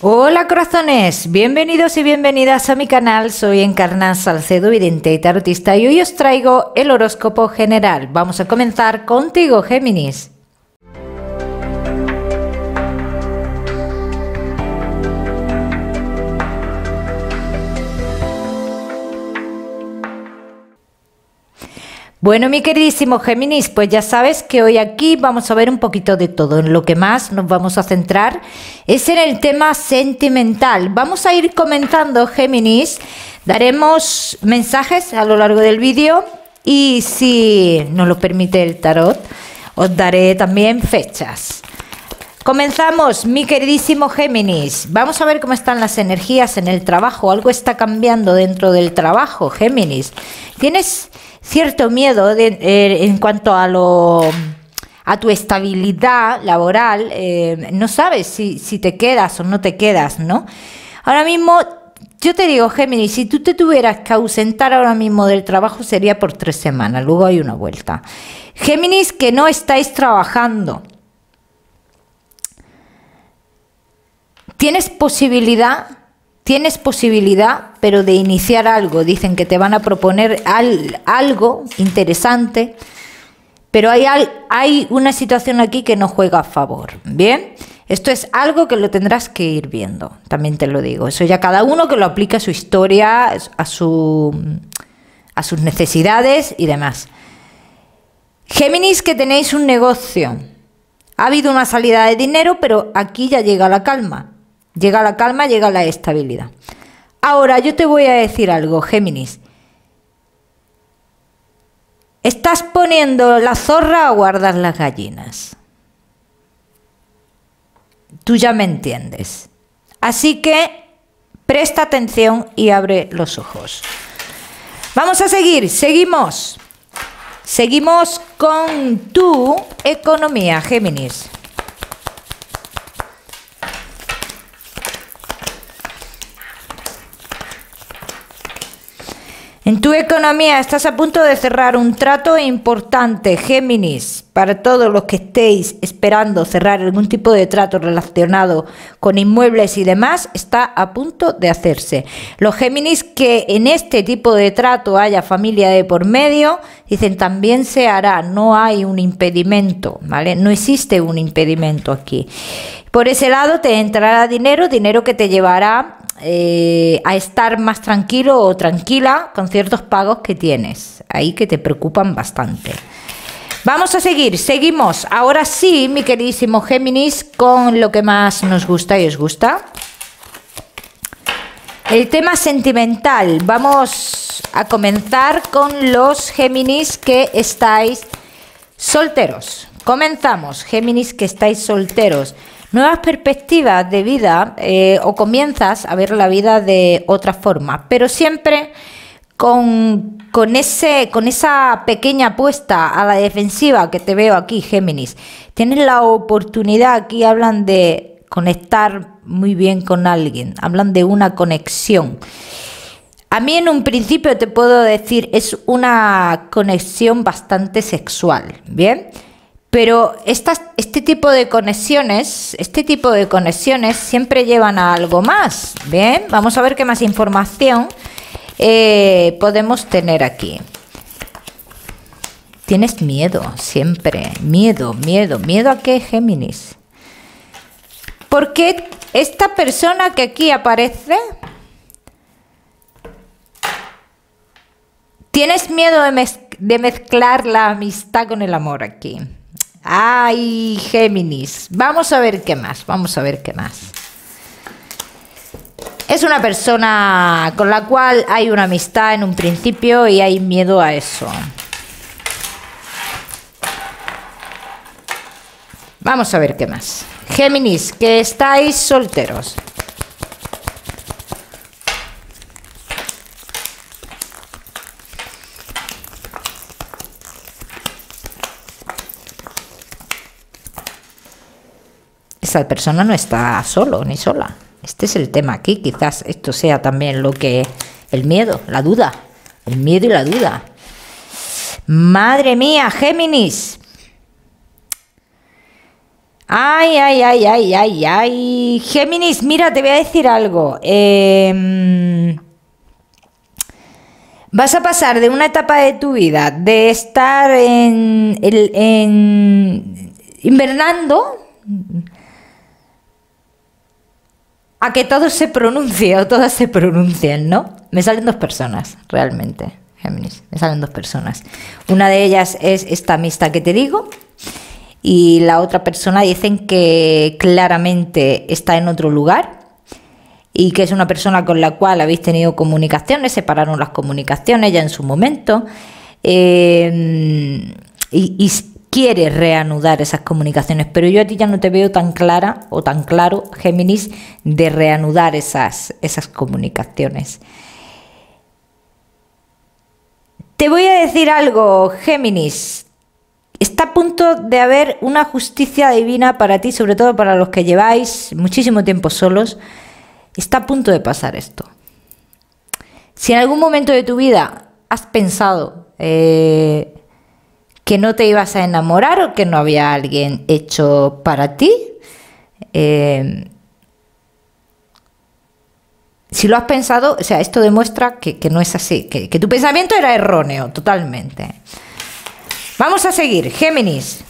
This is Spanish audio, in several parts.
Hola corazones, bienvenidos y bienvenidas a mi canal. Soy Encarna Salcedo, vidente y tarotista, y hoy os traigo el horóscopo general. Vamos a comenzar contigo, Géminis. Bueno, mi queridísimo Géminis, pues ya sabes que hoy aquí vamos a ver un poquito de todo. En lo que más nos vamos a centrar es en el tema sentimental. Vamos a ir comenzando, Géminis. Daremos mensajes a lo largo del vídeo y, si nos lo permite el tarot, os daré también fechas. Comenzamos, mi queridísimo Géminis. Vamos a ver cómo están las energías en el trabajo. Algo está cambiando dentro del trabajo, Géminis. Tienes cierto miedo en cuanto a tu estabilidad laboral. No sabes si te quedas o no te quedas, ¿no? Ahora mismo, yo te digo, Géminis, si tú te tuvieras que ausentar ahora mismo del trabajo sería por 3 semanas, luego hay una vuelta. Géminis, que no estáis trabajando. Tienes posibilidad, pero de iniciar algo. Dicen que te van a proponer algo interesante, pero hay una situación aquí que no juega a favor. Bien, esto es algo que lo tendrás que ir viendo, también te lo digo. Eso ya cada uno que lo aplique a su historia, a sus necesidades y demás. Géminis, que tenéis un negocio. Ha habido una salida de dinero, pero aquí ya llega la calma. Llega la calma, llega la estabilidad. Ahora yo te voy a decir algo, Géminis. ¿Estás poniendo la zorra a guardar las gallinas? Tú ya me entiendes. Así que presta atención y abre los ojos. Vamos a seguir, seguimos. Seguimos con tu economía, Géminis. En tu economía estás a punto de cerrar un trato importante, Géminis. Para todos los que estéis esperando cerrar algún tipo de trato relacionado con inmuebles y demás, está a punto de hacerse. Los Géminis que en este tipo de trato haya familia de por medio, dicen también se hará, no hay un impedimento, ¿vale? No existe un impedimento aquí. Por ese lado te entrará dinero que te llevará a estar más tranquilo o tranquila con ciertos pagos que tienes ahí que te preocupan bastante. Vamos a seguir, seguimos. Ahora sí, mi queridísimo Géminis, con lo que más nos gusta y os gusta. El tema sentimental. Vamos a comenzar con los Géminis que estáis solteros. Comenzamos, Géminis que estáis solteros. Nuevas perspectivas de vida o comienzas a ver la vida de otra forma, pero siempre con esa pequeña apuesta a la defensiva que te veo aquí, Géminis. Tienes la oportunidad, aquí hablan de conectar muy bien con alguien, hablan de una conexión. A mí en un principio te puedo decir, es una conexión bastante sexual, ¿bien? Pero este tipo de conexiones siempre llevan a algo más. Bien, vamos a ver qué más información podemos tener aquí. Tienes miedo siempre, miedo. ¿A qué, Géminis? Porque esta persona que aquí aparece, tienes miedo de mezclar la amistad con el amor aquí. Ay, Géminis, vamos a ver qué más, Es una persona con la cual hay una amistad en un principio y hay miedo a eso. Vamos a ver qué más. Géminis, que estáis solteros. Esa persona no está solo ni sola. Este es el tema aquí. Quizás esto sea también lo que... el miedo, la duda. El miedo y la duda. Madre mía, Géminis. Ay, ay, ay, ay, ay, ay. Géminis, mira, te voy a decir algo. Vas a pasar de una etapa de tu vida de estar invernando a que todo se pronuncie o todas se pronuncien, ¿no? Me salen dos personas, realmente, Géminis. Me salen dos personas. Una de ellas es esta amistad que te digo. Y la otra persona dicen que claramente está en otro lugar y que es una persona con la cual habéis tenido comunicaciones, separaron las comunicaciones ya en su momento, y quiere reanudar esas comunicaciones, pero yo a ti ya no te veo tan clara o tan claro, Géminis, de reanudar esas comunicaciones. Te voy a decir algo, Géminis. Está a punto de haber una justicia divina para ti, sobre todo para los que lleváis muchísimo tiempo solos. Está a punto de pasar esto. Si en algún momento de tu vida has pensado que no te ibas a enamorar o que no había alguien hecho para ti, si lo has pensado, o sea, esto demuestra que no es así, que tu pensamiento era erróneo totalmente. Vamos a seguir, Géminis.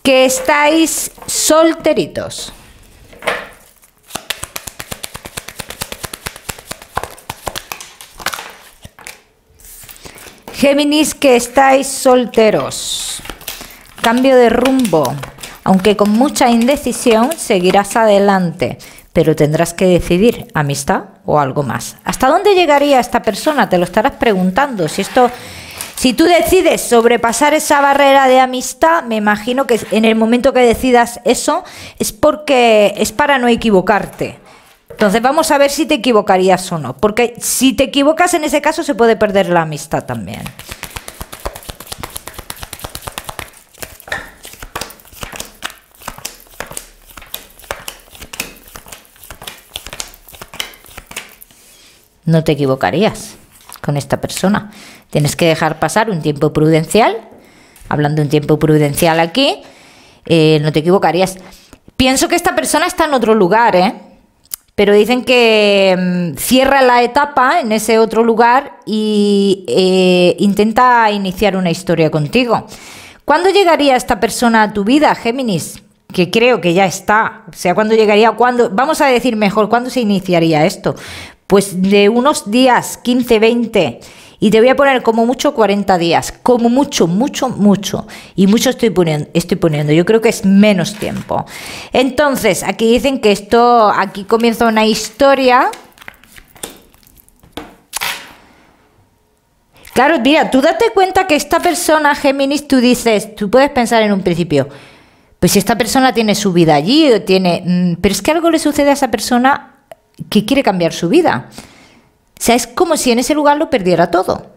Que estáis solteritos. Géminis, que estáis solteros. Cambio de rumbo. Aunque con mucha indecisión, seguirás adelante. Pero tendrás que decidir, amistad o algo más. ¿Hasta dónde llegaría esta persona? Te lo estarás preguntando. Si tú decides sobrepasar esa barrera de amistad, me imagino que en el momento que decidas eso es porque es para no equivocarte. Entonces vamos a ver si te equivocarías o no. Porque si te equivocas en ese caso se puede perder la amistad también. No te equivocarías con esta persona. Tienes que dejar pasar un tiempo prudencial. Hablando de un tiempo prudencial aquí, no te equivocarías. Pienso que esta persona está en otro lugar, pero dicen que cierra la etapa en ese otro lugar y intenta iniciar una historia contigo. ¿Cuándo llegaría esta persona a tu vida, Géminis? Que creo que ya está. O sea, ¿cuándo llegaría? ¿Cuándo? Vamos a decir mejor, ¿cuándo se iniciaría esto? Pues de unos días, 15, 20, y te voy a poner como mucho 40 días, como mucho, mucho, mucho, y mucho estoy poniendo, yo creo que es menos tiempo. Entonces, aquí dicen que aquí comienza una historia. Claro, mira, tú date cuenta que esta persona, Géminis, tú puedes pensar en un principio, pues si esta persona tiene su vida allí, pero es que algo le sucede a esa persona que quiere cambiar su vida. O sea, es como si en ese lugar lo perdiera todo.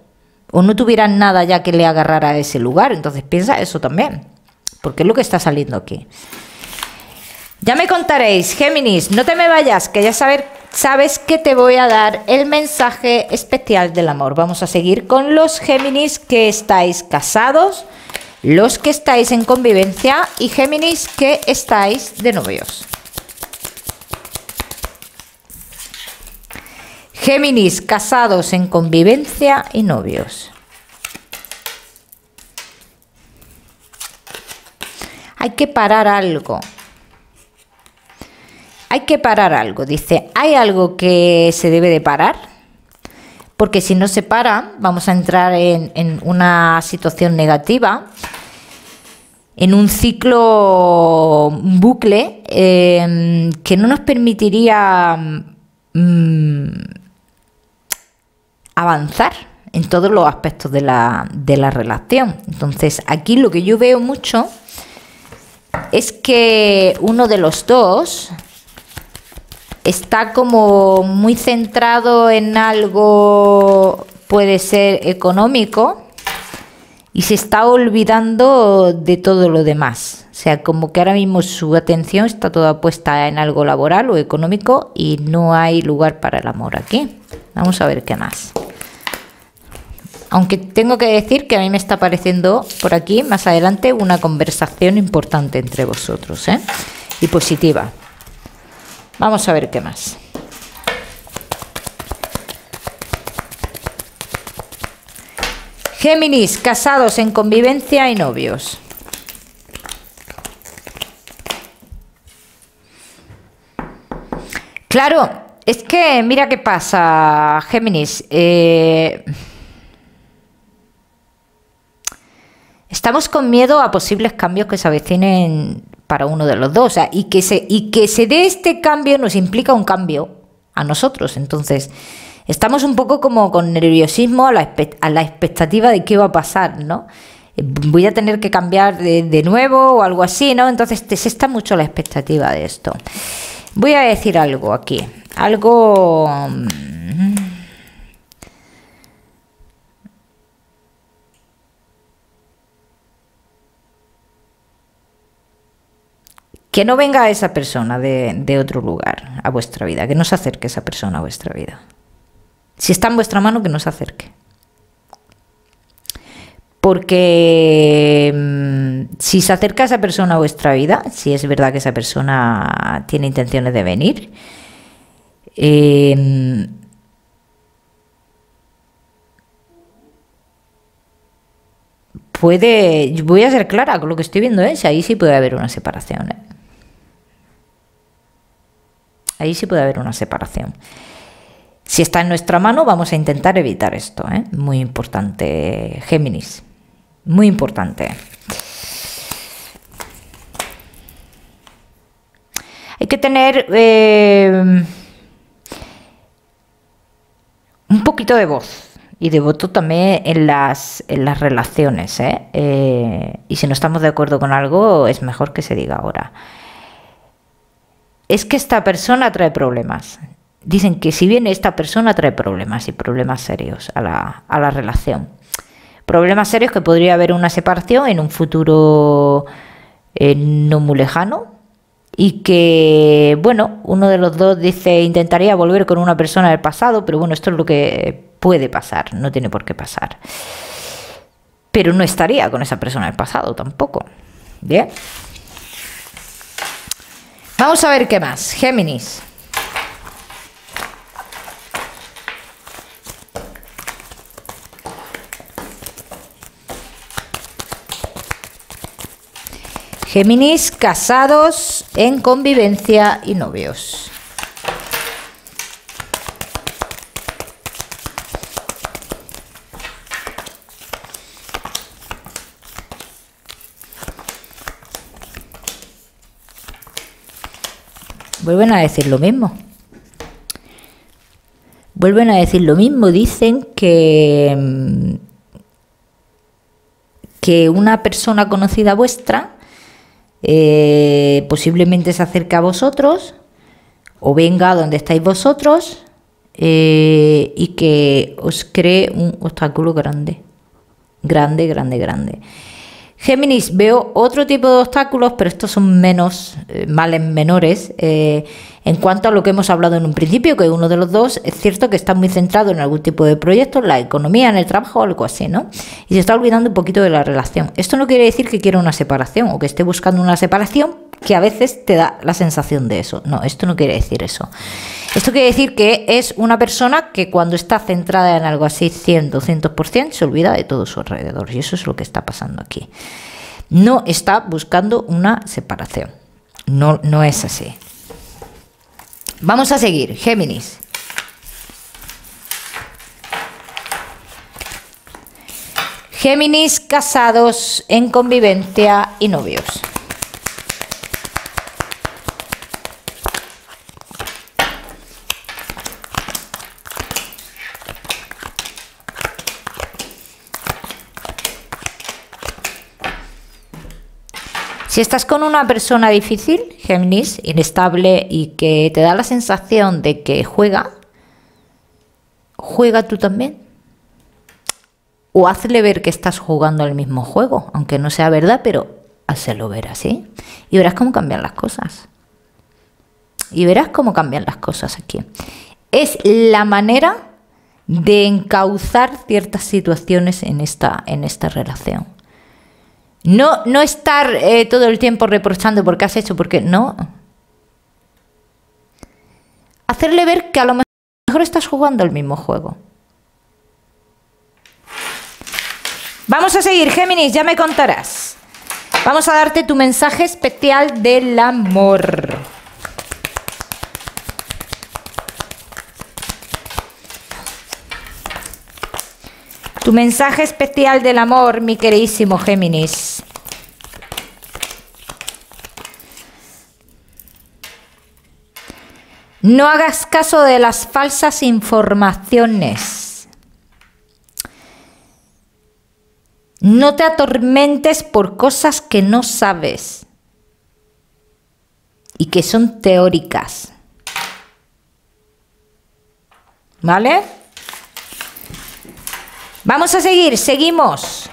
O no tuviera nada ya que le agarrara a ese lugar. Entonces piensa eso también. Porque es lo que está saliendo aquí. Ya me contaréis, Géminis, no te me vayas, que ya sabes que te voy a dar el mensaje especial del amor. Vamos a seguir con los Géminis que estáis casados, los que estáis en convivencia y Géminis que estáis de novios. Géminis, casados, en convivencia y novios. Hay que parar algo. Hay que parar algo. Dice, hay algo que se debe de parar. Porque si no se para, vamos a entrar en una situación negativa. En un ciclo, un bucle, que no nos permitiría avanzar en todos los aspectos de la relación. Entonces, aquí lo que yo veo mucho es que uno de los dos está como muy centrado en algo, puede ser económico, y se está olvidando de todo lo demás. O sea, como que ahora mismo su atención está toda puesta en algo laboral o económico y no hay lugar para el amor aquí. Vamos a ver qué más. Aunque tengo que decir que a mí me está pareciendo por aquí, más adelante, una conversación importante entre vosotros, ¿eh? Y positiva. Vamos a ver qué más. Géminis, casados, en convivencia y novios. Claro, es que mira qué pasa, Géminis. Estamos con miedo a posibles cambios que se avecinen para uno de los dos. O sea, y que se dé este cambio nos implica un cambio a nosotros. Entonces, estamos un poco como con nerviosismo a la expectativa de qué va a pasar, ¿no? Voy a tener que cambiar de nuevo o algo así, ¿no? Entonces, se está mucho la expectativa de esto. Voy a decir algo aquí. Algo... que no venga esa persona de otro lugar a vuestra vida, que no se acerque esa persona a vuestra vida. Si está en vuestra mano, que no se acerque. Porque si se acerca esa persona a vuestra vida, si es verdad que esa persona tiene intenciones de venir, voy a ser clara con lo que estoy viendo, si ahí sí puede haber una separación, Ahí sí puede haber una separación. Si está en nuestra mano, vamos a intentar evitar esto, Muy importante, Géminis. Muy importante. Hay que tener un poquito de voz y de voto también en las relaciones, y si no estamos de acuerdo con algo, es mejor que se diga ahora. Es que esta persona trae problemas. Dicen que si viene esta persona trae problemas y problemas serios a la relación. Problemas serios que podría haber una separación en un futuro no muy lejano y que, bueno, uno de los dos dice intentaría volver con una persona del pasado, pero bueno, esto es lo que puede pasar, no tiene por qué pasar. Pero no estaría con esa persona del pasado tampoco. Bien. Vamos a ver qué más. Géminis. Géminis, casados, en convivencia y novios. Vuelven a decir lo mismo. Vuelven a decir lo mismo. Dicen que una persona conocida vuestra posiblemente se acerque a vosotros o venga a donde estáis vosotros y que os cree un obstáculo grande. Grande. Géminis, veo otro tipo de obstáculos, pero estos son menos, males menores, en cuanto a lo que hemos hablado en un principio, que uno de los dos es cierto que está muy centrado en algún tipo de proyecto, en la economía, en el trabajo o algo así, ¿no? Y se está olvidando un poquito de la relación. Esto no quiere decir que quiera una separación o que esté buscando una separación, que a veces te da la sensación de eso. No, esto no quiere decir eso. Esto quiere decir que es una persona que cuando está centrada en algo así 100% se olvida de todo su alrededor, y eso es lo que está pasando aquí. No está buscando una separación. No es así. Vamos a seguir. Géminis. Géminis, casados, en convivencia y novios. Si estás con una persona difícil, Géminis, inestable y que te da la sensación de que juega tú también. O hazle ver que estás jugando al mismo juego, aunque no sea verdad, pero hazlo ver así. Y verás cómo cambian las cosas. Y verás cómo cambian las cosas aquí. Es la manera de encauzar ciertas situaciones en esta relación. No estar todo el tiempo reprochando porque has hecho, porque no. Hacerle ver que a lo mejor estás jugando el mismo juego. Vamos a seguir, Géminis, ya me contarás. Vamos a darte tu mensaje especial del amor. Tu mensaje especial del amor, mi queridísimo Géminis. No hagas caso de las falsas informaciones. No te atormentes por cosas que no sabes y que son teóricas. ¿Vale? Vamos a seguir, seguimos.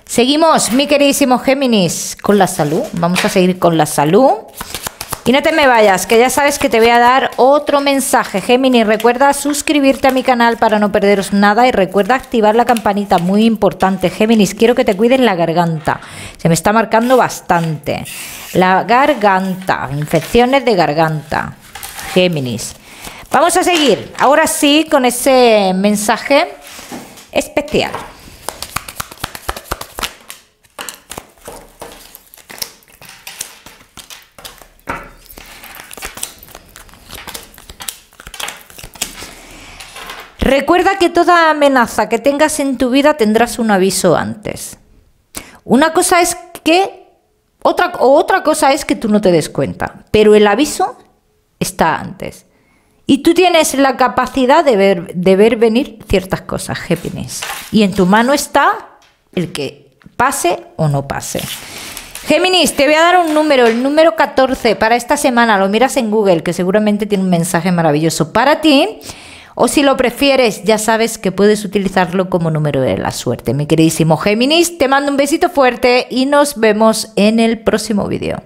Seguimos, mi queridísimo Géminis, con la salud. Vamos a seguir con la salud. Y no te me vayas, que ya sabes que te voy a dar otro mensaje. Géminis, recuerda suscribirte a mi canal para no perderos nada y recuerda activar la campanita, muy importante. Géminis, quiero que te cuides la garganta. Se me está marcando bastante. La garganta, infecciones de garganta. Géminis. Vamos a seguir, ahora sí, con ese mensaje especial. Recuerda que toda amenaza que tengas en tu vida tendrás un aviso antes. Una cosa es que, otra cosa es que tú no te des cuenta, pero el aviso está antes. Y tú tienes la capacidad de ver venir ciertas cosas, Géminis. Y en tu mano está el que pase o no pase. Géminis, te voy a dar un número, el número 14 para esta semana. Lo miras en Google, que seguramente tiene un mensaje maravilloso para ti. O si lo prefieres, ya sabes que puedes utilizarlo como número de la suerte. Mi queridísimo Géminis, te mando un besito fuerte y nos vemos en el próximo vídeo.